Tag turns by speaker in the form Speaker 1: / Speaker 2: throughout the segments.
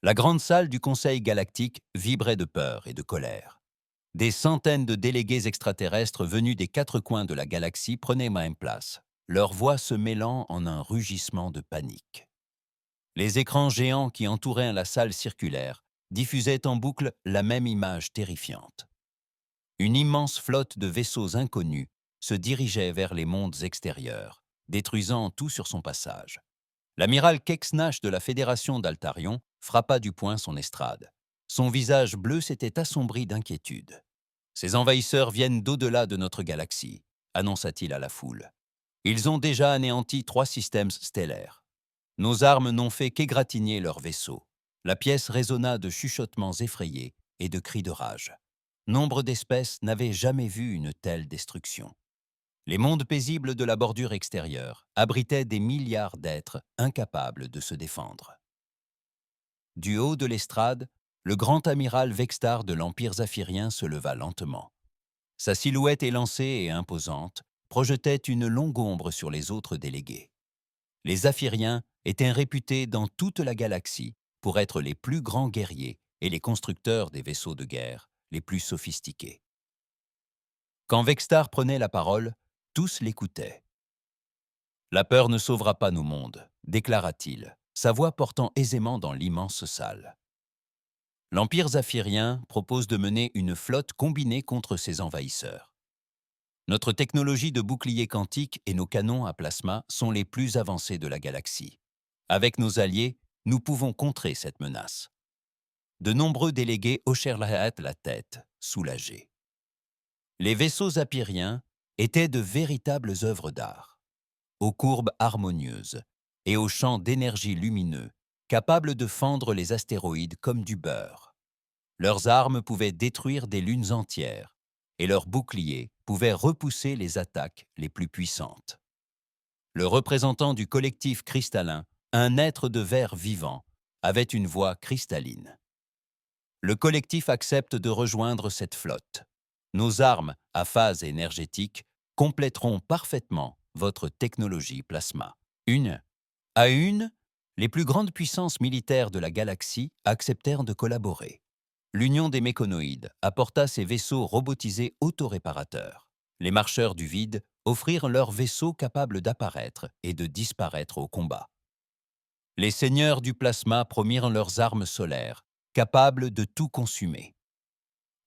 Speaker 1: La grande salle du Conseil galactique vibrait de peur et de colère. Des centaines de délégués extraterrestres venus des quatre coins de la galaxie prenaient même place, leurs voix se mêlant en un rugissement de panique. Les écrans géants qui entouraient la salle circulaire diffusaient en boucle la même image terrifiante. Une immense flotte de vaisseaux inconnus se dirigeait vers les mondes extérieurs, détruisant tout sur son passage. L'amiral Kexnash de la Fédération d'Altarion frappa du poing son estrade. Son visage bleu s'était assombri d'inquiétude. Ces envahisseurs viennent d'au-delà de notre galaxie, annonça-t-il à la foule. Ils ont déjà anéanti 3 systèmes stellaires. Nos armes n'ont fait qu'égratigner leurs vaisseaux. La pièce résonna de chuchotements effrayés et de cris de rage. Nombre d'espèces n'avaient jamais vu une telle destruction. Les mondes paisibles de la bordure extérieure abritaient des milliards d'êtres incapables de se défendre. Du haut de l'estrade, le grand amiral Vextar de l'Empire zaphirien se leva lentement. Sa silhouette élancée et imposante projetait une longue ombre sur les autres délégués. Les Zaphiriens étaient réputés dans toute la galaxie pour être les plus grands guerriers et les constructeurs des vaisseaux de guerre les plus sophistiqués. Quand Vextar prenait la parole, tous l'écoutaient. « La peur ne sauvera pas nos mondes », déclara-t-il, sa voix portant aisément dans l'immense salle. L'Empire zaphirien propose de mener une flotte combinée contre ces envahisseurs. Notre technologie de bouclier quantique et nos canons à plasma sont les plus avancés de la galaxie. Avec nos alliés, nous pouvons contrer cette menace. De nombreux délégués hochèrent la tête, soulagés. Les vaisseaux zaphiriens étaient de véritables œuvres d'art, aux courbes harmonieuses et aux champs d'énergie lumineux, capables de fendre les astéroïdes comme du beurre. Leurs armes pouvaient détruire des lunes entières, et leurs boucliers pouvaient repousser les attaques les plus puissantes. Le représentant du collectif cristallin, un être de verre vivant, avait une voix cristalline. Le collectif accepte de rejoindre cette flotte. Nos armes à phase énergétique compléteront parfaitement votre technologie plasma. Une à une, les plus grandes puissances militaires de la galaxie acceptèrent de collaborer. L'Union des Méconoïdes apporta ses vaisseaux robotisés autoréparateurs. Les marcheurs du vide offrirent leurs vaisseaux capables d'apparaître et de disparaître au combat. Les seigneurs du plasma promirent leurs armes solaires, capables de tout consumer.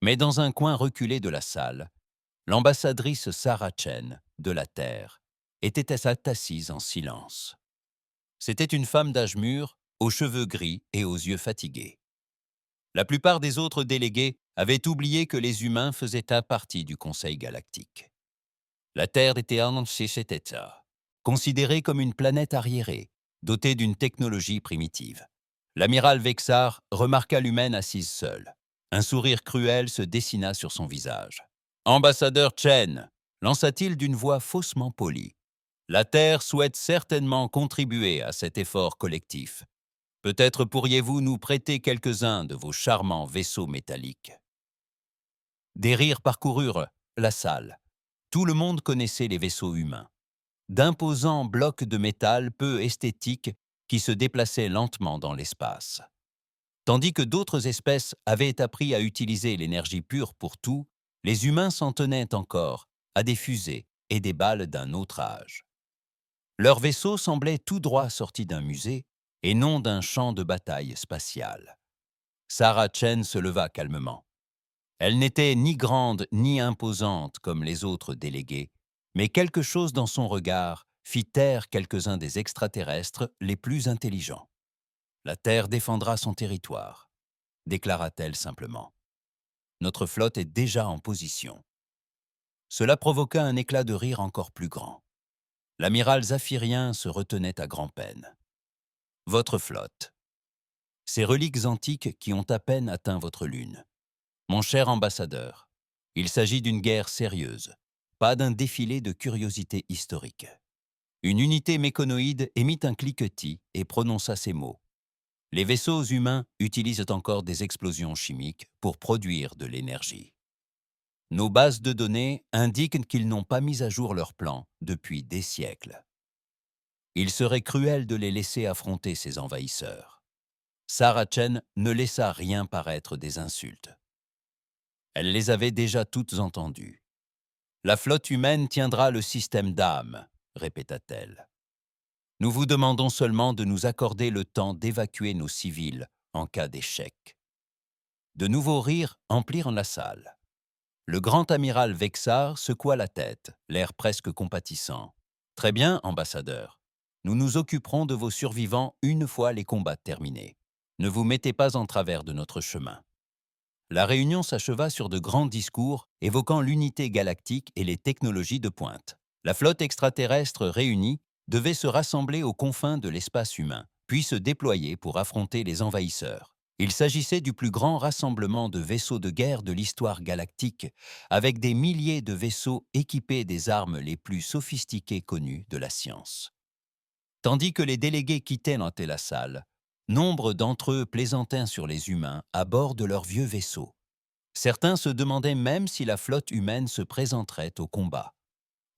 Speaker 1: Mais dans un coin reculé de la salle, l'ambassadrice Sarah Chen, de la Terre, était assise en silence. C'était une femme d'âge mûr, aux cheveux gris et aux yeux fatigués. La plupart des autres délégués avaient oublié que les humains faisaient partie du Conseil galactique. La Terre était en cet état, considérée comme une planète arriérée, dotée d'une technologie primitive. L'amiral Vexar remarqua l'humaine assise seule. Un sourire cruel se dessina sur son visage. « Ambassadeur Chen », lança-t-il d'une voix faussement polie, « la Terre souhaite certainement contribuer à cet effort collectif. Peut-être pourriez-vous nous prêter quelques-uns de vos charmants vaisseaux métalliques. » Des rires parcoururent la salle. Tout le monde connaissait les vaisseaux humains. D'imposants blocs de métal peu esthétiques qui se déplaçaient lentement dans l'espace. Tandis que d'autres espèces avaient appris à utiliser l'énergie pure pour tout, les humains s'en tenaient encore à des fusées et des balles d'un autre âge. Leurs vaisseaux semblaient tout droit sortis d'un musée et non d'un champ de bataille spatial. Sarah Chen se leva calmement. Elle n'était ni grande ni imposante comme les autres délégués, mais quelque chose dans son regard fit taire quelques-uns des extraterrestres les plus intelligents. « La Terre défendra son territoire », déclara-t-elle simplement. « Notre flotte est déjà en position. » Cela provoqua un éclat de rire encore plus grand. L'amiral zaphirien se retenait à grand-peine. « Votre flotte. Ces reliques antiques qui ont à peine atteint votre lune. Mon cher ambassadeur, il s'agit d'une guerre sérieuse, pas d'un défilé de curiosités historiques. » Une unité méconoïde émit un cliquetis et prononça ces mots. « Les vaisseaux humains utilisent encore des explosions chimiques pour produire de l'énergie. Nos bases de données indiquent qu'ils n'ont pas mis à jour leurs plans depuis des siècles. Il serait cruel de les laisser affronter ces envahisseurs. Sarah Chen ne laissa rien paraître des insultes. Elle les avait déjà toutes entendues. « La flotte humaine tiendra le système d'âme », répéta-t-elle. « Nous vous demandons seulement de nous accorder le temps d'évacuer nos civils en cas d'échec. » De nouveaux rires emplirent la salle. Le grand amiral Vexar secoua la tête, l'air presque compatissant. « Très bien, ambassadeur. Nous nous occuperons de vos survivants une fois les combats terminés. Ne vous mettez pas en travers de notre chemin. » La réunion s'acheva sur de grands discours évoquant l'unité galactique et les technologies de pointe. La flotte extraterrestre réunie devait se rassembler aux confins de l'espace humain, puis se déployer pour affronter les envahisseurs. Il s'agissait du plus grand rassemblement de vaisseaux de guerre de l'histoire galactique, avec des milliers de vaisseaux équipés des armes les plus sophistiquées connues de la science. Tandis que les délégués quittaient la salle, nombre d'entre eux plaisantaient sur les humains à bord de leurs vieux vaisseaux. Certains se demandaient même si la flotte humaine se présenterait au combat.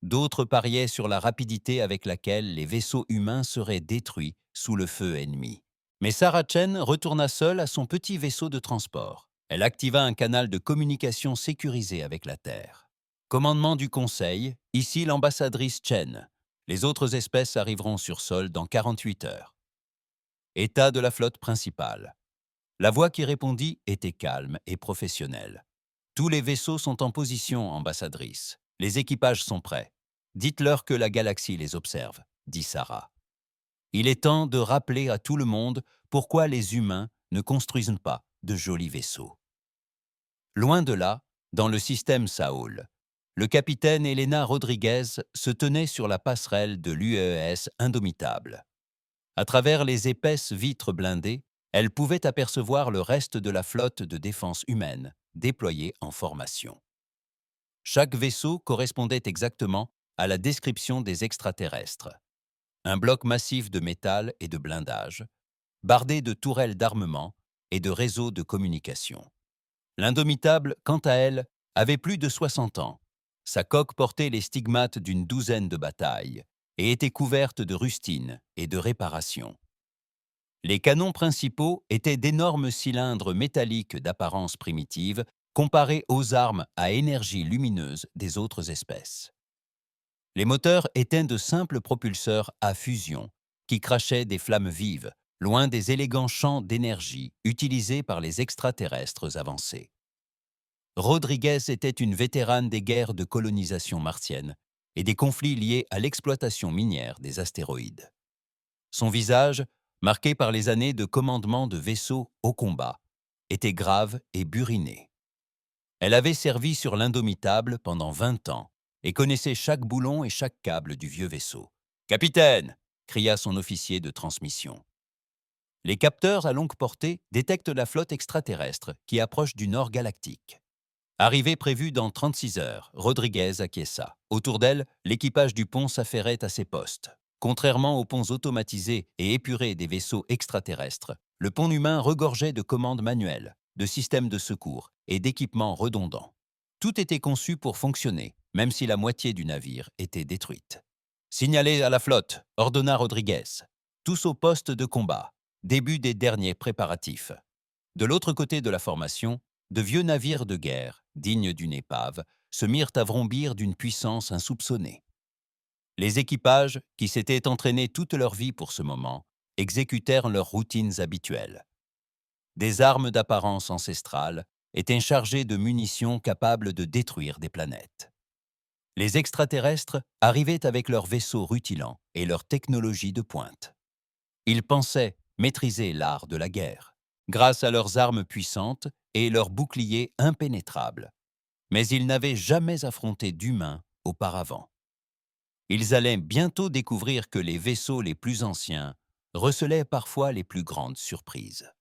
Speaker 1: D'autres pariaient sur la rapidité avec laquelle les vaisseaux humains seraient détruits sous le feu ennemi. Mais Sarah Chen retourna seule à son petit vaisseau de transport. Elle activa un canal de communication sécurisé avec la Terre. Commandement du Conseil, ici l'ambassadrice Chen. Les autres espèces arriveront sur sol dans 48 heures. État de la flotte principale. La voix qui répondit était calme et professionnelle. Tous les vaisseaux sont en position, ambassadrice. Les équipages sont prêts. Dites-leur que la galaxie les observe, dit Sarah. Il est temps de rappeler à tout le monde pourquoi les humains ne construisent pas de jolis vaisseaux. Loin de là, dans le système Saul, le capitaine Elena Rodriguez se tenait sur la passerelle de l'UES Indomitable. À travers les épaisses vitres blindées, elle pouvait apercevoir le reste de la flotte de défense humaine, déployée en formation. Chaque vaisseau correspondait exactement à la description des extraterrestres. Un bloc massif de métal et de blindage, bardé de tourelles d'armement et de réseaux de communication. L'Indomitable, quant à elle, avait plus de 60 ans. Sa coque portait les stigmates d'une douzaine de batailles et était couverte de rustines et de réparations. Les canons principaux étaient d'énormes cylindres métalliques d'apparence primitive comparés aux armes à énergie lumineuse des autres espèces. Les moteurs étaient de simples propulseurs à fusion qui crachaient des flammes vives, loin des élégants champs d'énergie utilisés par les extraterrestres avancés. Rodriguez était une vétérane des guerres de colonisation martienne et des conflits liés à l'exploitation minière des astéroïdes. Son visage, marqué par les années de commandement de vaisseaux au combat, était grave et buriné. Elle avait servi sur l'Indomitable pendant 20 ans et connaissait chaque boulon et chaque câble du vieux vaisseau. « Capitaine !» cria son officier de transmission. Les capteurs à longue portée détectent la flotte extraterrestre qui approche du nord galactique. Arrivée prévue dans 36 heures, Rodriguez acquiesça. Autour d'elle, l'équipage du pont s'affairait à ses postes. Contrairement aux ponts automatisés et épurés des vaisseaux extraterrestres, le pont humain regorgeait de commandes manuelles, de systèmes de secours et d'équipements redondants. Tout était conçu pour fonctionner, même si la moitié du navire était détruite. « Signalez à la flotte », ordonna Rodriguez. « Tous au poste de combat. Début des derniers préparatifs. » De l'autre côté de la formation, de vieux navires de guerre, dignes d'une épave, se mirent à vrombir d'une puissance insoupçonnée. Les équipages, qui s'étaient entraînés toute leur vie pour ce moment, exécutèrent leurs routines habituelles. Des armes d'apparence ancestrale étaient chargées de munitions capables de détruire des planètes. Les extraterrestres arrivaient avec leurs vaisseaux rutilants et leurs technologies de pointe. Ils pensaient maîtriser l'art de la guerre, grâce à leurs armes puissantes et leurs boucliers impénétrables. Mais ils n'avaient jamais affronté d'humains auparavant. Ils allaient bientôt découvrir que les vaisseaux les plus anciens recelaient parfois les plus grandes surprises.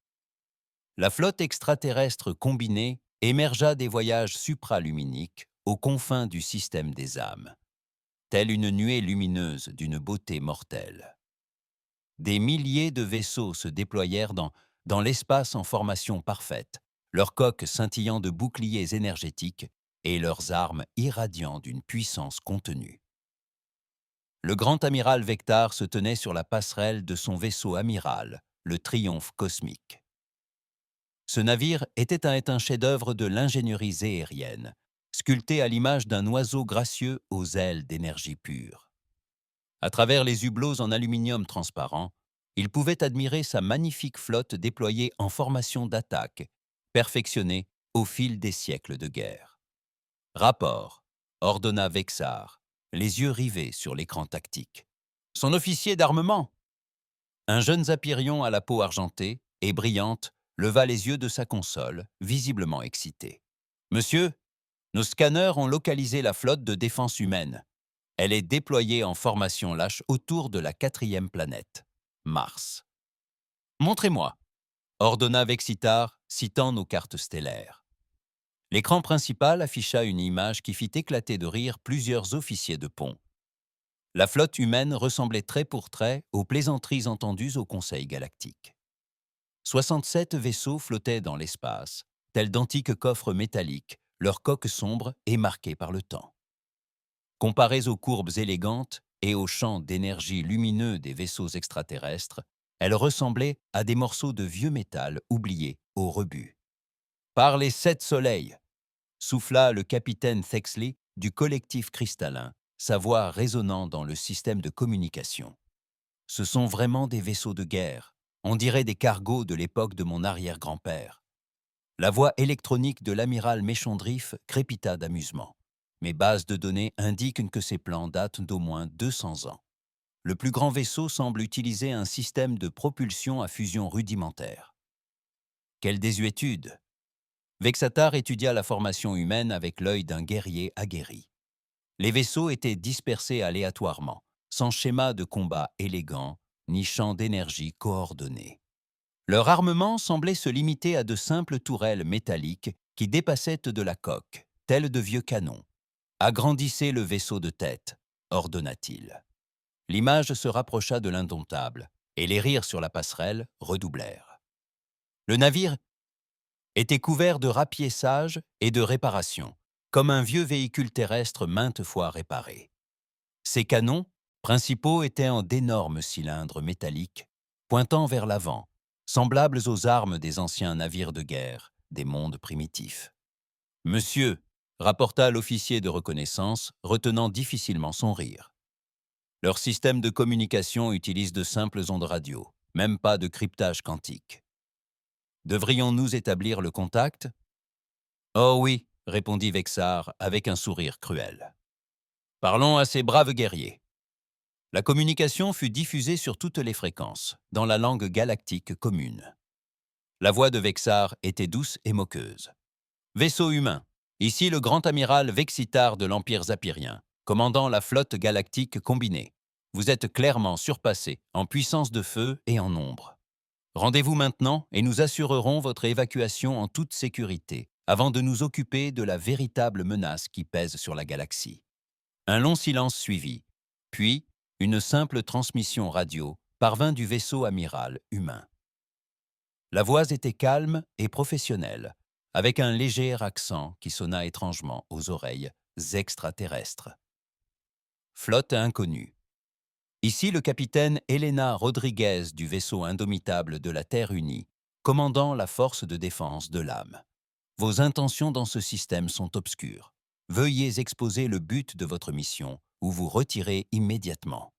Speaker 1: La flotte extraterrestre combinée émergea des voyages supraluminiques aux confins du système des âmes, telle une nuée lumineuse d'une beauté mortelle. Des milliers de vaisseaux se déployèrent dans l'espace en formation parfaite, leurs coques scintillant de boucliers énergétiques et leurs armes irradiant d'une puissance contenue. Le grand amiral Vectar se tenait sur la passerelle de son vaisseau amiral, le Triomphe cosmique. Ce navire était un chef-d'œuvre de l'ingénierie zéérienne, sculpté à l'image d'un oiseau gracieux aux ailes d'énergie pure. À travers les hublots en aluminium transparent, il pouvait admirer sa magnifique flotte déployée en formation d'attaque, perfectionnée au fil des siècles de guerre. Rapport, ordonna Vexar, les yeux rivés sur l'écran tactique. Son officier d'armement! Un jeune Zapyrion à la peau argentée et brillante leva les yeux de sa console, visiblement excité. Monsieur, nos scanners ont localisé la flotte de défense humaine. Elle est déployée en formation lâche autour de la 4e planète, Mars. Montrez-moi, ordonna Vexitar, citant nos cartes stellaires. L'écran principal afficha une image qui fit éclater de rire plusieurs officiers de pont. La flotte humaine ressemblait trait pour trait aux plaisanteries entendues au Conseil galactique. 67 vaisseaux flottaient dans l'espace, tels d'antiques coffres métalliques, leurs coques sombres et marquées par le temps. Comparées aux courbes élégantes et aux champs d'énergie lumineux des vaisseaux extraterrestres, elles ressemblaient à des morceaux de vieux métal oubliés au rebut. « Par les 7 soleils !» souffla le capitaine Thexley du collectif cristallin, sa voix résonnant dans le système de communication. « Ce sont vraiment des vaisseaux de guerre. On dirait des cargos de l'époque de mon arrière-grand-père. » La voix électronique de l'amiral Méchondriff crépita d'amusement. Mes bases de données indiquent que ces plans datent d'au moins 200 ans. Le plus grand vaisseau semble utiliser un système de propulsion à fusion rudimentaire. Quelle désuétude! Vexatar étudia la formation humaine avec l'œil d'un guerrier aguerri. Les vaisseaux étaient dispersés aléatoirement, sans schéma de combat élégant, ni champ d'énergie coordonné. Leur armement semblait se limiter à de simples tourelles métalliques qui dépassaient de la coque, tels de vieux canons. « Agrandissez le vaisseau de tête », ordonna-t-il. L'image se rapprocha de l'indomptable, et les rires sur la passerelle redoublèrent. Le navire était couvert de rapiessages et de réparations, comme un vieux véhicule terrestre maintes fois réparé. Ses canons principaux étaient en d'énormes cylindres métalliques, pointant vers l'avant, semblables aux armes des anciens navires de guerre des mondes primitifs. « Monsieur », rapporta l'officier de reconnaissance, retenant difficilement son rire. Leur système de communication utilise de simples ondes radio, même pas de cryptage quantique. Devrions-nous établir le contact? Oh oui, répondit Vexar avec un sourire cruel. Parlons à ces braves guerriers. La communication fut diffusée sur toutes les fréquences, dans la langue galactique commune. La voix de Vexar était douce et moqueuse. Vaisseau humain, ici le grand amiral Vexitar de l'Empire Zapyrien, commandant la flotte galactique combinée. Vous êtes clairement surpassé en puissance de feu et en nombre. Rendez-vous maintenant et nous assurerons votre évacuation en toute sécurité, avant de nous occuper de la véritable menace qui pèse sur la galaxie. Un long silence suivit, puis une simple transmission radio parvint du vaisseau amiral humain. La voix était calme et professionnelle, avec un léger accent qui sonna étrangement aux oreilles extraterrestres. Flotte inconnue. Ici le capitaine Elena Rodriguez du vaisseau indomitable de la Terre unie, commandant la force de défense de l'âme. Vos intentions dans ce système sont obscures. Veuillez exposer le but de votre mission ou vous retirez immédiatement.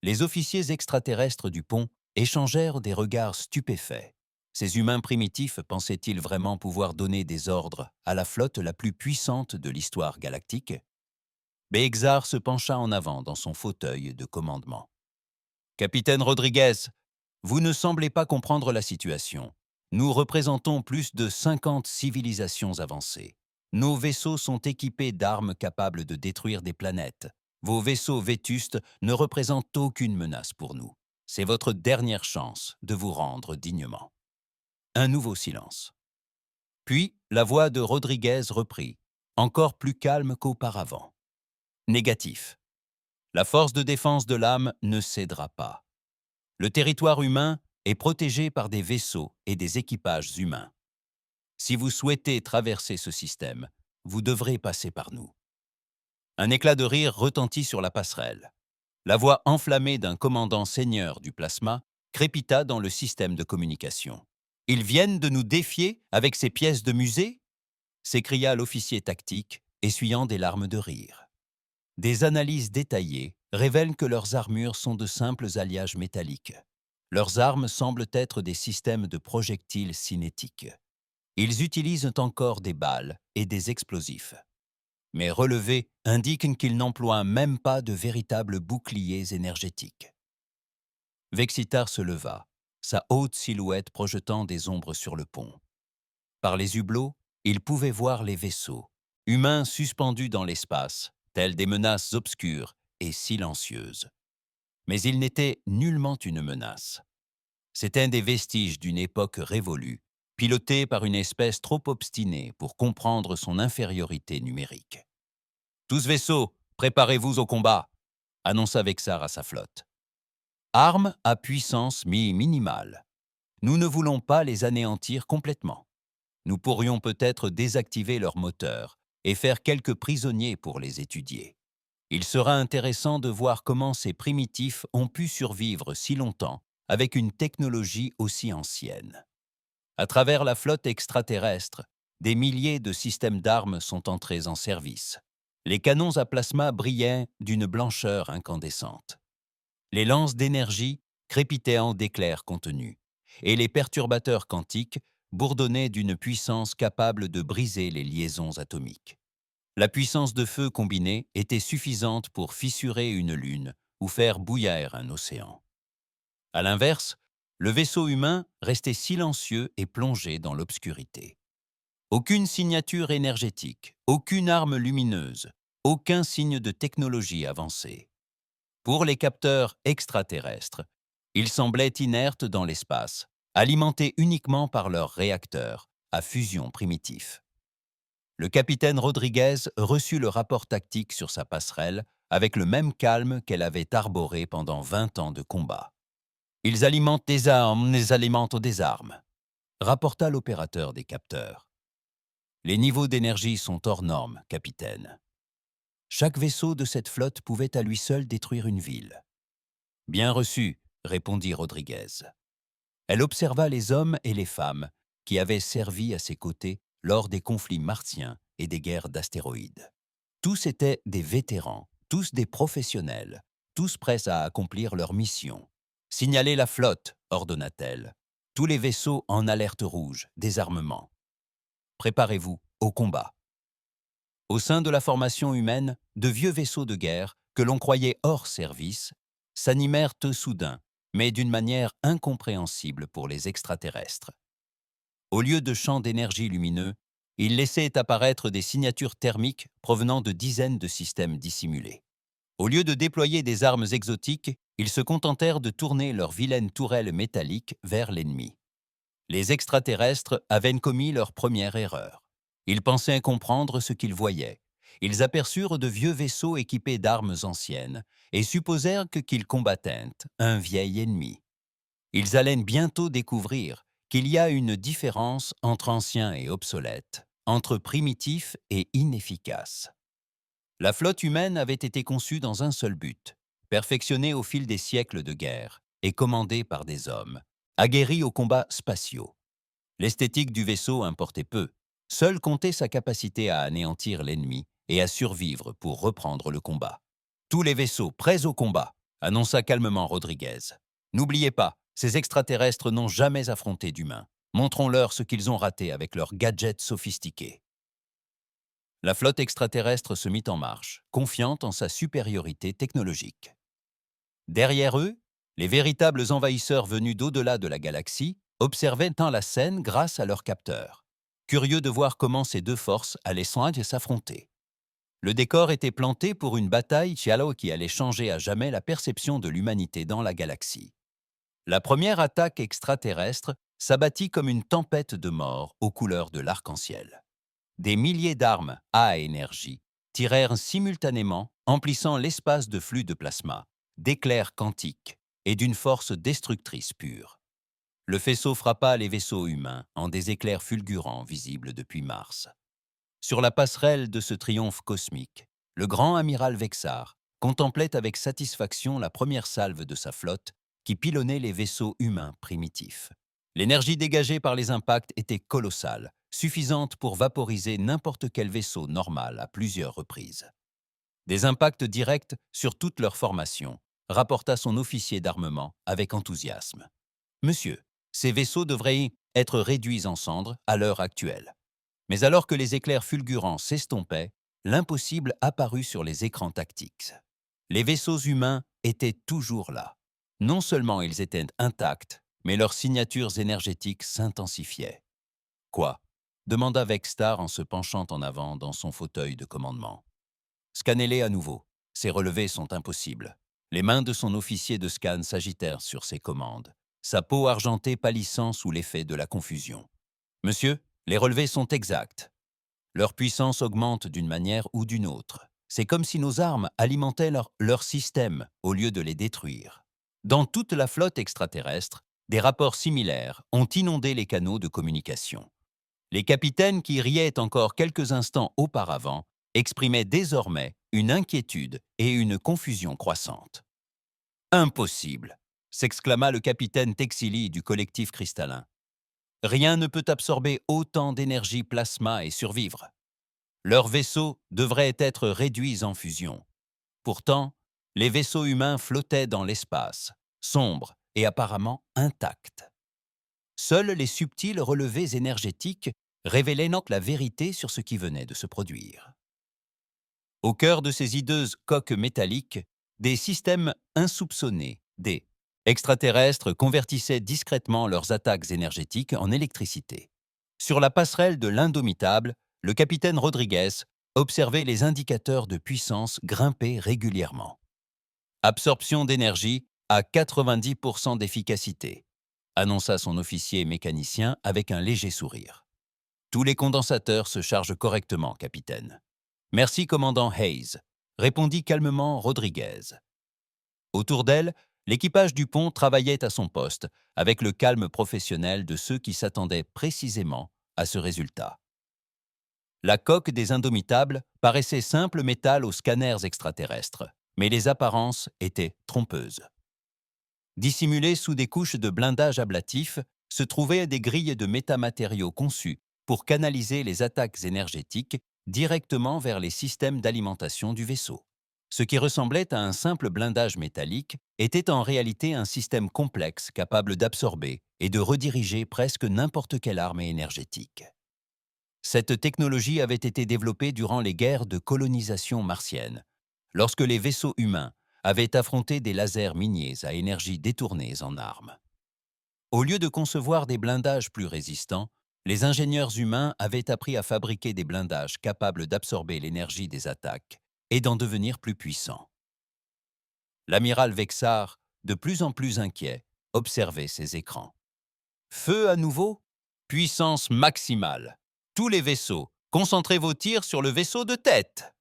Speaker 1: Les officiers extraterrestres du pont échangèrent des regards stupéfaits. Ces humains primitifs pensaient-ils vraiment pouvoir donner des ordres à la flotte la plus puissante de l'histoire galactique? Bexar se pencha en avant dans son fauteuil de commandement. « Capitaine Rodriguez, vous ne semblez pas comprendre la situation. Nous représentons plus de 50 civilisations avancées. Nos vaisseaux sont équipés d'armes capables de détruire des planètes. Vos vaisseaux vétustes ne représentent aucune menace pour nous. C'est votre dernière chance de vous rendre dignement. » Un nouveau silence. Puis, la voix de Rodriguez reprit, encore plus calme qu'auparavant. Négatif. La force de défense de l'âme ne cédera pas. Le territoire humain est protégé par des vaisseaux et des équipages humains. Si vous souhaitez traverser ce système, vous devrez passer par nous. Un éclat de rire retentit sur la passerelle. La voix enflammée d'un commandant seigneur du plasma crépita dans le système de communication. Ils viennent de nous défier avec ces pièces de musée ?» s'écria l'officier tactique, essuyant des larmes de rire. Des analyses détaillées révèlent que leurs armures sont de simples alliages métalliques. Leurs armes semblent être des systèmes de projectiles cinétiques. Ils utilisent encore des balles et des explosifs. Mais relevés indiquent qu'ils n'emploient même pas de véritables boucliers énergétiques. Vexitar se leva, sa haute silhouette projetant des ombres sur le pont. Par les hublots, il pouvait voir les vaisseaux, humains suspendus dans l'espace, tels des menaces obscures et silencieuses. Mais ils n'étaient nullement une menace. C'étaient des vestiges d'une époque révolue, pilotés par une espèce trop obstinée pour comprendre son infériorité numérique. « Tous vaisseaux, préparez-vous au combat !» annonça Vexar à sa flotte. Armes à puissance minimale. Nous ne voulons pas les anéantir complètement. Nous pourrions peut-être désactiver leurs moteurs et faire quelques prisonniers pour les étudier. Il sera intéressant de voir comment ces primitifs ont pu survivre si longtemps avec une technologie aussi ancienne. À travers la flotte extraterrestre, des milliers de systèmes d'armes sont entrés en service. Les canons à plasma brillaient d'une blancheur incandescente. Les lances d'énergie crépitaient d'éclairs contenus, et les perturbateurs quantiques bourdonnaient d'une puissance capable de briser les liaisons atomiques. La puissance de feu combinée était suffisante pour fissurer une lune ou faire bouillir un océan. À l'inverse, le vaisseau humain restait silencieux et plongé dans l'obscurité. Aucune signature énergétique, aucune arme lumineuse, aucun signe de technologie avancée. Pour les capteurs extraterrestres, ils semblaient inertes dans l'espace, alimentés uniquement par leurs réacteurs à fusion primitifs. Le capitaine Rodriguez reçut le rapport tactique sur sa passerelle avec le même calme qu'elle avait arboré pendant 20 ans de combat. « Ils alimentent des armes, ils alimentent des armes », rapporta l'opérateur des capteurs. « Les niveaux d'énergie sont hors normes, capitaine. Chaque vaisseau de cette flotte pouvait à lui seul détruire une ville. »« Bien reçu, » répondit Rodriguez. Elle observa les hommes et les femmes qui avaient servi à ses côtés lors des conflits martiens et des guerres d'astéroïdes. Tous étaient des vétérans, tous des professionnels, tous prêts à accomplir leur mission. « Signalez la flotte », ordonna-t-elle. « Tous les vaisseaux en alerte rouge, désarmement. Préparez-vous au combat. » Au sein de la formation humaine, de vieux vaisseaux de guerre, que l'on croyait hors service, s'animèrent soudain, mais d'une manière incompréhensible pour les extraterrestres. Au lieu de champs d'énergie lumineux, ils laissaient apparaître des signatures thermiques provenant de dizaines de systèmes dissimulés. Au lieu de déployer des armes exotiques, ils se contentèrent de tourner leurs vilaines tourelles métalliques vers l'ennemi. Les extraterrestres avaient commis leur première erreur. Ils pensaient comprendre ce qu'ils voyaient. Ils aperçurent de vieux vaisseaux équipés d'armes anciennes et supposèrent qu'ils combattaient un vieil ennemi. Ils allaient bientôt découvrir qu'il y a une différence entre anciens et obsolètes, entre primitifs et inefficaces. La flotte humaine avait été conçue dans un seul but, perfectionnée au fil des siècles de guerre et commandée par des hommes, aguerris aux combats spatiaux. L'esthétique du vaisseau importait peu, seule comptait sa capacité à anéantir l'ennemi et à survivre pour reprendre le combat. « Tous les vaisseaux prêts au combat », annonça calmement Rodriguez. « N'oubliez pas, ces extraterrestres n'ont jamais affronté d'humains. Montrons-leur ce qu'ils ont raté avec leurs gadgets sophistiqués. » La flotte extraterrestre se mit en marche, confiante en sa supériorité technologique. Derrière eux, les véritables envahisseurs venus d'au-delà de la galaxie observaient la scène grâce à leurs capteurs, curieux de voir comment ces deux forces allaient s'affronter. Le décor était planté pour une bataille qui allait changer à jamais la perception de l'humanité dans la galaxie. La première attaque extraterrestre s'abattit comme une tempête de mort aux couleurs de l'arc-en-ciel. Des milliers d'armes à énergie tirèrent simultanément, emplissant l'espace de flux de plasma, d'éclairs quantiques et d'une force destructrice pure. Le faisceau frappa les vaisseaux humains en des éclairs fulgurants visibles depuis Mars. Sur la passerelle de ce triomphe cosmique, le grand amiral Vexar contemplait avec satisfaction la première salve de sa flotte qui pilonnait les vaisseaux humains primitifs. L'énergie dégagée par les impacts était colossale, suffisante pour vaporiser n'importe quel vaisseau normal à plusieurs reprises. Des impacts directs sur toute leur formation, rapporta son officier d'armement avec enthousiasme. Monsieur, ces vaisseaux devraient être réduits en cendres à l'heure actuelle. Mais alors que les éclairs fulgurants s'estompaient, l'impossible apparut sur les écrans tactiques. Les vaisseaux humains étaient toujours là. Non seulement ils étaient intacts, mais leurs signatures énergétiques s'intensifiaient. Quoi demanda Vextar en se penchant en avant dans son fauteuil de commandement. Scannez-les à nouveau. Ces relevés sont impossibles. Les mains de son officier de scan s'agitèrent sur ses commandes, sa peau argentée pâlissant sous l'effet de la confusion. Monsieur, les relevés sont exacts. Leur puissance augmente d'une manière ou d'une autre. C'est comme si nos armes alimentaient leur système au lieu de les détruire. Dans toute la flotte extraterrestre, des rapports similaires ont inondé les canaux de communication. Les capitaines qui riaient encore quelques instants auparavant exprimaient désormais une inquiétude et une confusion croissante. « Impossible !» s'exclama le capitaine Texili du collectif cristallin. « Rien ne peut absorber autant d'énergie plasma et survivre. Leurs vaisseaux devraient être réduits en fusion. Pourtant, les vaisseaux humains flottaient dans l'espace, sombres et apparemment intacts. Seuls les subtils relevés énergétiques révélaient donc la vérité sur ce qui venait de se produire. Au cœur de ces hideuses coques métalliques, des systèmes insoupçonnés, des extraterrestres convertissaient discrètement leurs attaques énergétiques en électricité. Sur la passerelle de l'Indomitable, le capitaine Rodriguez observait les indicateurs de puissance grimper régulièrement. Absorption d'énergie à 90% d'efficacité, annonça son officier mécanicien avec un léger sourire. Tous les condensateurs se chargent correctement, capitaine. Merci, commandant Hayes, répondit calmement Rodriguez. Autour d'elle, l'équipage du pont travaillait à son poste, avec le calme professionnel de ceux qui s'attendaient précisément à ce résultat. La coque des Indomitables paraissait simple métal aux scanners extraterrestres, mais les apparences étaient trompeuses. Dissimulées sous des couches de blindage ablatif, se trouvaient des grilles de métamatériaux conçues pour canaliser les attaques énergétiques directement vers les systèmes d'alimentation du vaisseau. Ce qui ressemblait à un simple blindage métallique était en réalité un système complexe capable d'absorber et de rediriger presque n'importe quelle arme énergétique. Cette technologie avait été développée durant les guerres de colonisation martienne, lorsque les vaisseaux humains avaient affronté des lasers miniers à énergie détournés en armes. Au lieu de concevoir des blindages plus résistants, les ingénieurs humains avaient appris à fabriquer des blindages capables d'absorber l'énergie des attaques et d'en devenir plus puissants. L'amiral Vexar, de plus en plus inquiet, observait ces écrans. Feu à nouveau? Puissance maximale. Tous les vaisseaux, concentrez vos tirs sur le vaisseau de tête.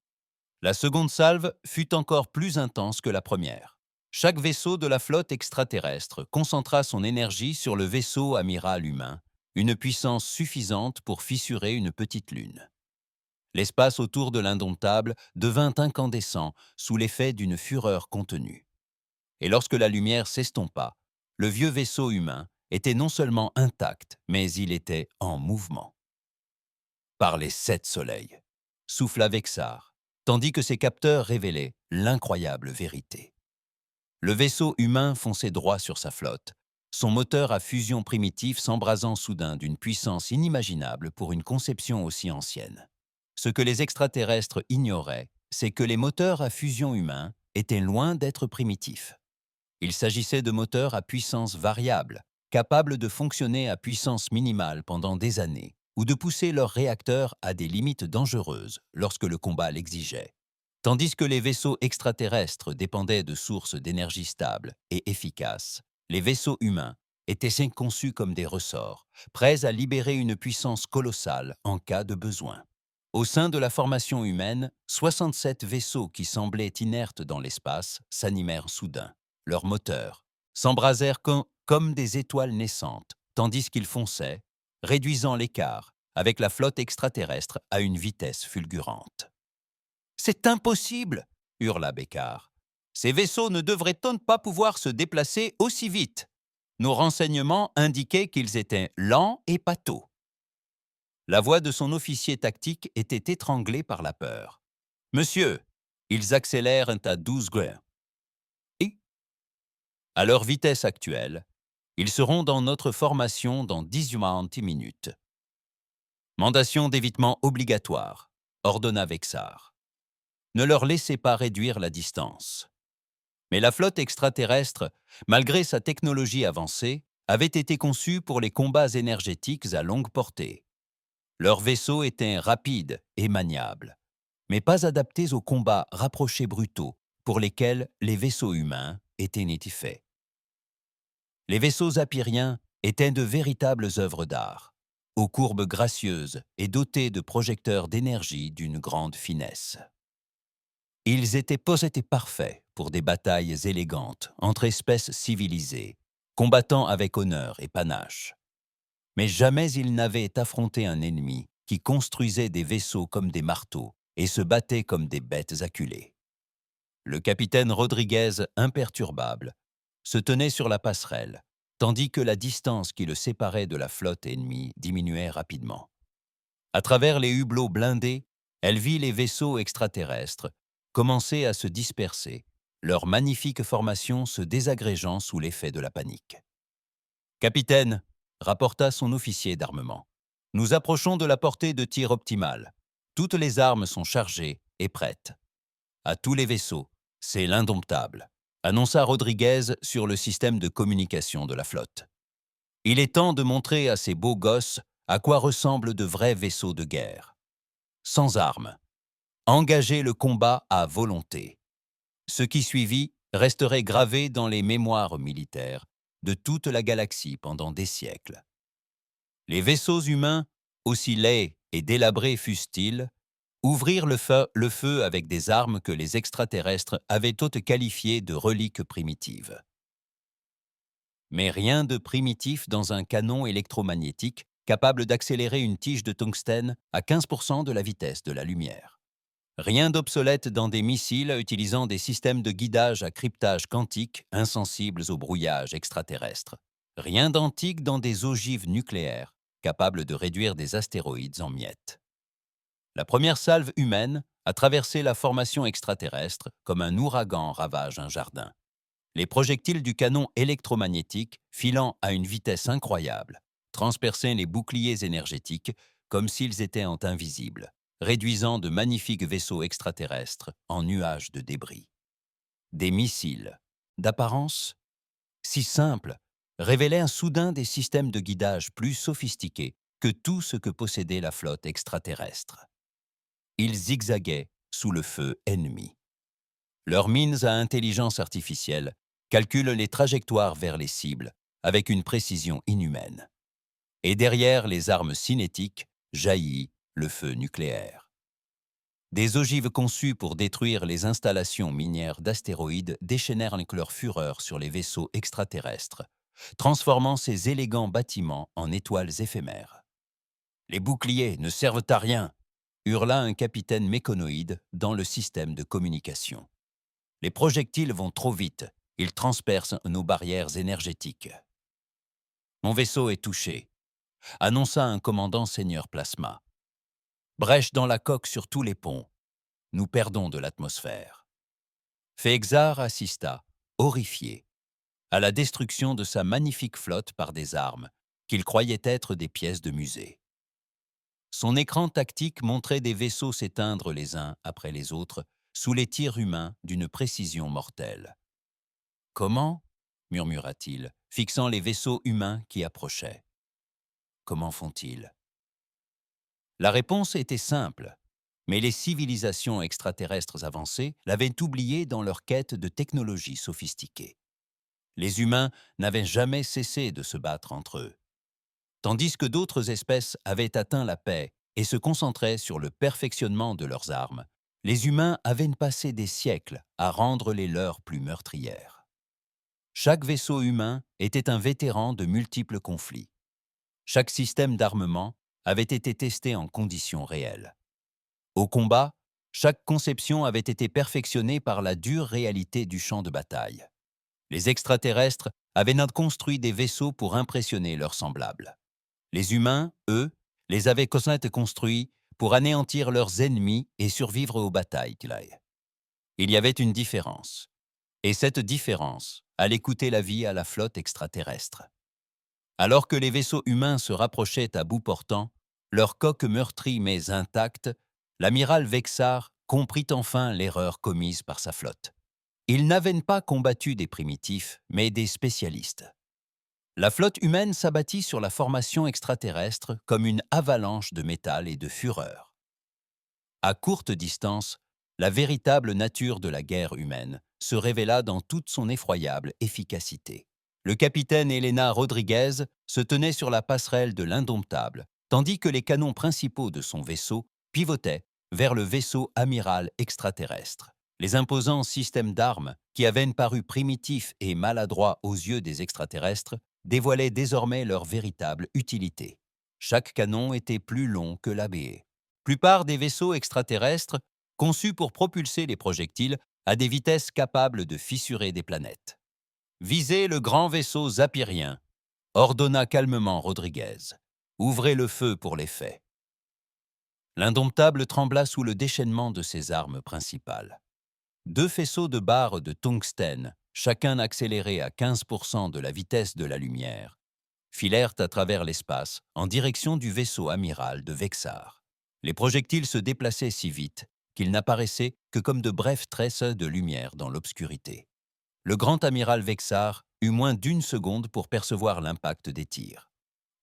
Speaker 1: La seconde salve fut encore plus intense que la première. Chaque vaisseau de la flotte extraterrestre concentra son énergie sur le vaisseau amiral humain, une puissance suffisante pour fissurer une petite lune. L'espace autour de l'Indomptable devint incandescent sous l'effet d'une fureur contenue. Et lorsque la lumière s'estompa, le vieux vaisseau humain était non seulement intact, mais il était en mouvement. Par les 7 soleils, souffla Vexar, tandis que ses capteurs révélaient l'incroyable vérité. Le vaisseau humain fonçait droit sur sa flotte, son moteur à fusion primitif s'embrasant soudain d'une puissance inimaginable pour une conception aussi ancienne. Ce que les extraterrestres ignoraient, c'est que les moteurs à fusion humains étaient loin d'être primitifs. Il s'agissait de moteurs à puissance variable, capables de fonctionner à puissance minimale pendant des années, ou de pousser leurs réacteurs à des limites dangereuses lorsque le combat l'exigeait. Tandis que les vaisseaux extraterrestres dépendaient de sources d'énergie stables et efficaces, les vaisseaux humains étaient conçus comme des ressorts, prêts à libérer une puissance colossale en cas de besoin. Au sein de la formation humaine, 67 vaisseaux qui semblaient inertes dans l'espace s'animèrent soudain. Leurs moteurs s'embrasèrent comme des étoiles naissantes, tandis qu'ils fonçaient, réduisant l'écart avec la flotte extraterrestre à une vitesse fulgurante. « C'est impossible !» hurla Bécard. « Ces vaisseaux ne devraient-ils pas pouvoir se déplacer aussi vite ?» Nos renseignements indiquaient qu'ils étaient lents et pâteaux. La voix de son officier tactique était étranglée par la peur. « Monsieur, ils accélèrent à 12 grains. Et, à leur vitesse actuelle, ils seront dans notre formation dans 18 minutes. Mandation d'évitement obligatoire, ordonna Vexar. Ne leur laissez pas réduire la distance. » Mais la flotte extraterrestre, malgré sa technologie avancée, avait été conçue pour les combats énergétiques à longue portée. Leurs vaisseaux étaient rapides et maniables, mais pas adaptés aux combats rapprochés brutaux pour lesquels les vaisseaux humains étaient nés faits. Les vaisseaux apyriens étaient de véritables œuvres d'art, aux courbes gracieuses et dotés de projecteurs d'énergie d'une grande finesse. Ils étaient posés parfaits pour des batailles élégantes entre espèces civilisées, combattant avec honneur et panache. Mais jamais ils n'avaient affronté un ennemi qui construisait des vaisseaux comme des marteaux et se battait comme des bêtes acculées. Le capitaine Rodriguez, imperturbable, se tenait sur la passerelle, tandis que la distance qui le séparait de la flotte ennemie diminuait rapidement. À travers les hublots blindés, elle vit les vaisseaux extraterrestres commencer à se disperser, leur magnifique formation se désagrégeant sous l'effet de la panique. « Capitaine », rapporta son officier d'armement, « nous approchons de la portée de tir optimale. Toutes les armes sont chargées et prêtes. À tous les vaisseaux, c'est l'indomptable », annonça Rodriguez sur le système de communication de la flotte. « Il est temps de montrer à ces beaux gosses à quoi ressemblent de vrais vaisseaux de guerre. Sans armes. Engager le combat à volonté. » Ce qui suivit resterait gravé dans les mémoires militaires de toute la galaxie pendant des siècles. Les vaisseaux humains, aussi laids et délabrés fussent-ils, ouvrirent le feu avec des armes que les extraterrestres avaient toutes qualifiées de reliques primitives. Mais rien de primitif dans un canon électromagnétique capable d'accélérer une tige de tungstène à 15% de la vitesse de la lumière. Rien d'obsolète dans des missiles utilisant des systèmes de guidage à cryptage quantique insensibles au brouillage extraterrestre. Rien d'antique dans des ogives nucléaires capables de réduire des astéroïdes en miettes. La première salve humaine a traversé la formation extraterrestre comme un ouragan ravage un jardin. Les projectiles du canon électromagnétique, filant à une vitesse incroyable, transperçaient les boucliers énergétiques comme s'ils étaient invisibles, réduisant de magnifiques vaisseaux extraterrestres en nuages de débris. Des missiles, d'apparence si simple, révélaient soudain des systèmes de guidage plus sophistiqués que tout ce que possédait la flotte extraterrestre. Ils zigzaguaient sous le feu ennemi. Leurs mines à intelligence artificielle calculent les trajectoires vers les cibles avec une précision inhumaine. Et derrière les armes cinétiques jaillit le feu nucléaire. Des ogives conçues pour détruire les installations minières d'astéroïdes déchaînèrent leur fureur sur les vaisseaux extraterrestres, transformant ces élégants bâtiments en étoiles éphémères. « Les boucliers ne servent à rien !» hurla un capitaine méconoïde dans le système de communication. « Les projectiles vont trop vite, ils transpercent nos barrières énergétiques. »« Mon vaisseau est touché », annonça un commandant seigneur Plasma. « Brèche dans la coque sur tous les ponts. Nous perdons de l'atmosphère. » Feixar assista, horrifié, à la destruction de sa magnifique flotte par des armes qu'il croyait être des pièces de musée. Son écran tactique montrait des vaisseaux s'éteindre les uns après les autres sous les tirs humains d'une précision mortelle. « Comment ?» murmura-t-il, fixant les vaisseaux humains qui approchaient. « Comment font-ils » La réponse était simple, mais les civilisations extraterrestres avancées l'avaient oublié dans leur quête de technologies sophistiquées. Les humains n'avaient jamais cessé de se battre entre eux. Tandis que d'autres espèces avaient atteint la paix et se concentraient sur le perfectionnement de leurs armes, les humains avaient passé des siècles à rendre les leurs plus meurtrières. Chaque vaisseau humain était un vétéran de multiples conflits. Chaque système d'armement avait été testé en conditions réelles. Au combat, chaque conception avait été perfectionnée par la dure réalité du champ de bataille. Les extraterrestres avaient construit des vaisseaux pour impressionner leurs semblables. Les humains, eux, les avaient construits pour anéantir leurs ennemis et survivre aux batailles. Il y avait une différence. Et cette différence allait coûter la vie à la flotte extraterrestre. Alors que les vaisseaux humains se rapprochaient à bout portant, leur coque meurtrie mais intacte, l'amiral Vexar comprit enfin l'erreur commise par sa flotte. Ils n'avaient pas combattu des primitifs, mais des spécialistes. La flotte humaine s'abattit sur la formation extraterrestre comme une avalanche de métal et de fureur. À courte distance, la véritable nature de la guerre humaine se révéla dans toute son effroyable efficacité. Le capitaine Elena Rodriguez se tenait sur la passerelle de l'Indomptable, tandis que les canons principaux de son vaisseau pivotaient vers le vaisseau amiral extraterrestre. Les imposants systèmes d'armes, qui avaient paru primitifs et maladroits aux yeux des extraterrestres, dévoilaient désormais leur véritable utilité. Chaque canon était plus long que la BE. Plupart des vaisseaux extraterrestres, conçus pour propulser les projectiles à des vitesses capables de fissurer des planètes. « Visez le grand vaisseau zapyrien », ordonna calmement Rodriguez. « Ouvrez le feu pour l'effet. » L'Indomptable trembla sous le déchaînement de ses armes principales. 2 faisceaux de barres de tungstène, chacun accéléré à 15% de la vitesse de la lumière, filèrent à travers l'espace en direction du vaisseau amiral de Vexar. Les projectiles se déplaçaient si vite qu'ils n'apparaissaient que comme de brefs tresses de lumière dans l'obscurité. Le grand amiral Vexar eut moins d'1 seconde pour percevoir l'impact des tirs.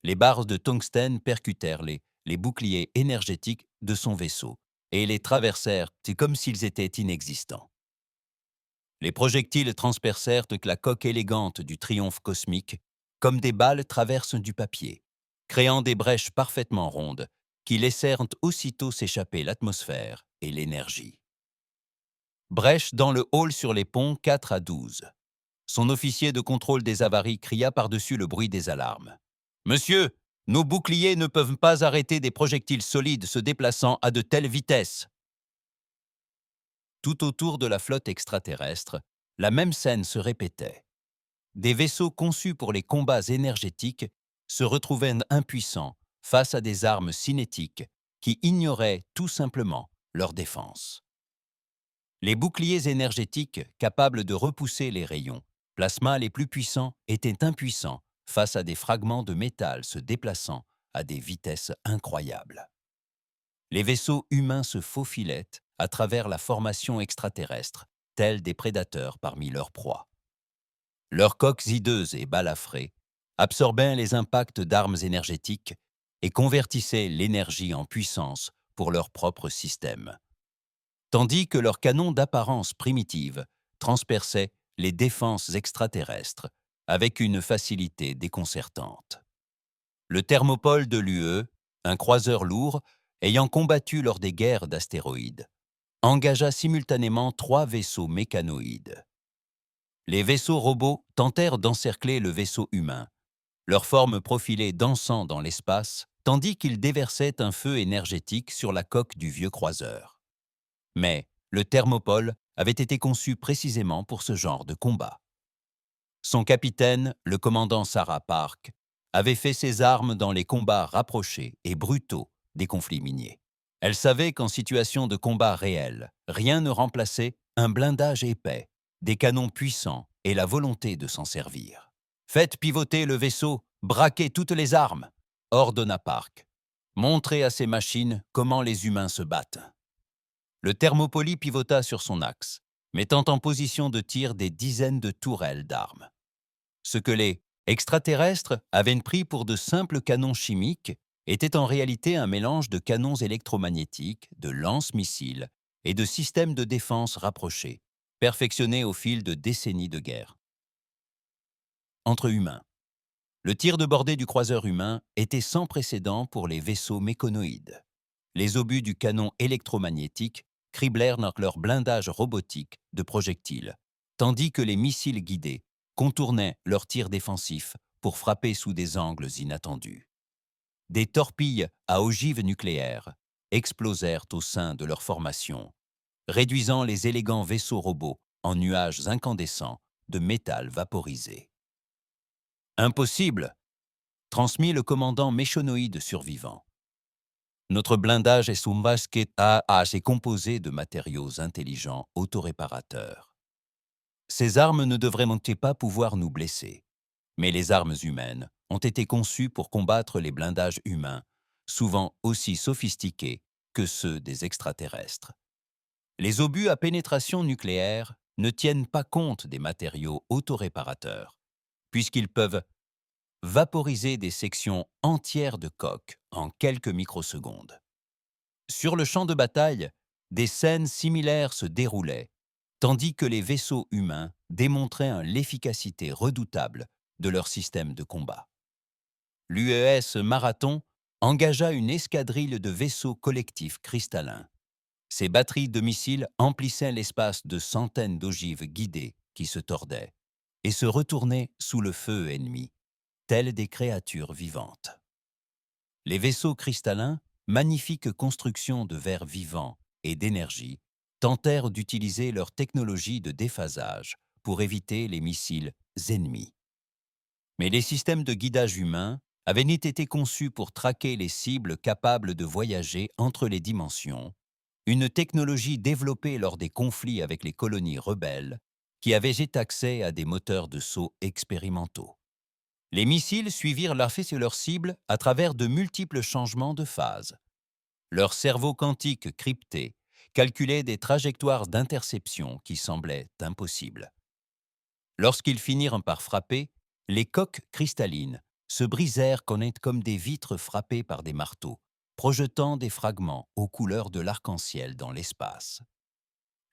Speaker 1: Les barres de tungstène percutèrent les boucliers énergétiques de son vaisseau et les traversèrent comme s'ils étaient inexistants. Les projectiles transpercèrent la coque élégante du triomphe cosmique comme des balles traversent du papier, créant des brèches parfaitement rondes qui laissèrent aussitôt s'échapper l'atmosphère et l'énergie. Brèche dans le hall sur les ponts 4 à 12. Son officier de contrôle des avaries cria par-dessus le bruit des alarmes. « Monsieur, nos boucliers ne peuvent pas arrêter des projectiles solides se déplaçant à de telles vitesses. » Tout autour de la flotte extraterrestre, la même scène se répétait. Des vaisseaux conçus pour les combats énergétiques se retrouvaient impuissants face à des armes cinétiques qui ignoraient tout simplement leur défense. Les boucliers énergétiques capables de repousser les rayons plasma les plus puissants étaient impuissants face à des fragments de métal se déplaçant à des vitesses incroyables. Les vaisseaux humains se faufilaient à travers la formation extraterrestre, tels des prédateurs parmi leurs proies. Leurs coques hideuses et balafrées absorbaient les impacts d'armes énergétiques et convertissaient l'énergie en puissance pour leur propre système. Tandis que leurs canons d'apparence primitive transperçaient les défenses extraterrestres avec une facilité déconcertante. Le thermopole de l'UE, un croiseur lourd ayant combattu lors des guerres d'astéroïdes, engagea simultanément 3 vaisseaux mécanoïdes. Les vaisseaux robots tentèrent d'encercler le vaisseau humain, leur forme profilée dansant dans l'espace, tandis qu'ils déversaient un feu énergétique sur la coque du vieux croiseur. Mais le thermopole avait été conçu précisément pour ce genre de combat. Son capitaine, le commandant Sarah Park, avait fait ses armes dans les combats rapprochés et brutaux des conflits miniers. Elle savait qu'en situation de combat réel, rien ne remplaçait un blindage épais, des canons puissants et la volonté de s'en servir. « Faites pivoter le vaisseau, braquez toutes les armes !» ordonna Park. « Montrez à ces machines comment les humains se battent. » Le thermopoli pivota sur son axe, mettant en position de tir des dizaines de tourelles d'armes. Ce que les extraterrestres avaient pris pour de simples canons chimiques était en réalité un mélange de canons électromagnétiques, de lance-missiles et de systèmes de défense rapprochés, perfectionnés au fil de décennies de guerre. Entre humains. Le tir de bordée du croiseur humain était sans précédent pour les vaisseaux mécanoïdes. Les obus du canon électromagnétique criblèrent leur blindage robotique de projectiles, tandis que les missiles guidés contournaient leurs tirs défensifs pour frapper sous des angles inattendus. Des torpilles à ogives nucléaires explosèrent au sein de leur formation, réduisant les élégants vaisseaux robots en nuages incandescents de métal vaporisé. Impossible, transmit le commandant méchonoïde survivant. Notre blindage est est composé de matériaux intelligents autoréparateurs. Ces armes ne devraient pas pouvoir nous blesser. Mais les armes humaines ont été conçues pour combattre les blindages humains, souvent aussi sophistiqués que ceux des extraterrestres. Les obus à pénétration nucléaire ne tiennent pas compte des matériaux autoréparateurs, puisqu'ils peuvent vaporiser des sections entières de coques en quelques microsecondes. Sur le champ de bataille, des scènes similaires se déroulaient, tandis que les vaisseaux humains démontraient l'efficacité redoutable de leur système de combat. L'UES Marathon engagea une escadrille de vaisseaux collectifs cristallins. Ces batteries de missiles emplissaient l'espace de centaines d'ogives guidées qui se tordaient et se retournaient sous le feu ennemi, telles des créatures vivantes. Les vaisseaux cristallins, magnifiques constructions de vers vivants et d'énergie, tentèrent d'utiliser leur technologie de déphasage pour éviter les missiles ennemis. Mais les systèmes de guidage humains avaient été conçus pour traquer les cibles capables de voyager entre les dimensions, une technologie développée lors des conflits avec les colonies rebelles qui avaient accès à des moteurs de saut expérimentaux. Les missiles suivirent leur cible à travers de multiples changements de phase. Leur cerveau quantique crypté calculait des trajectoires d'interception qui semblaient impossibles. Lorsqu'ils finirent par frapper, les coques cristallines se brisèrent comme des vitres frappées par des marteaux, projetant des fragments aux couleurs de l'arc-en-ciel dans l'espace.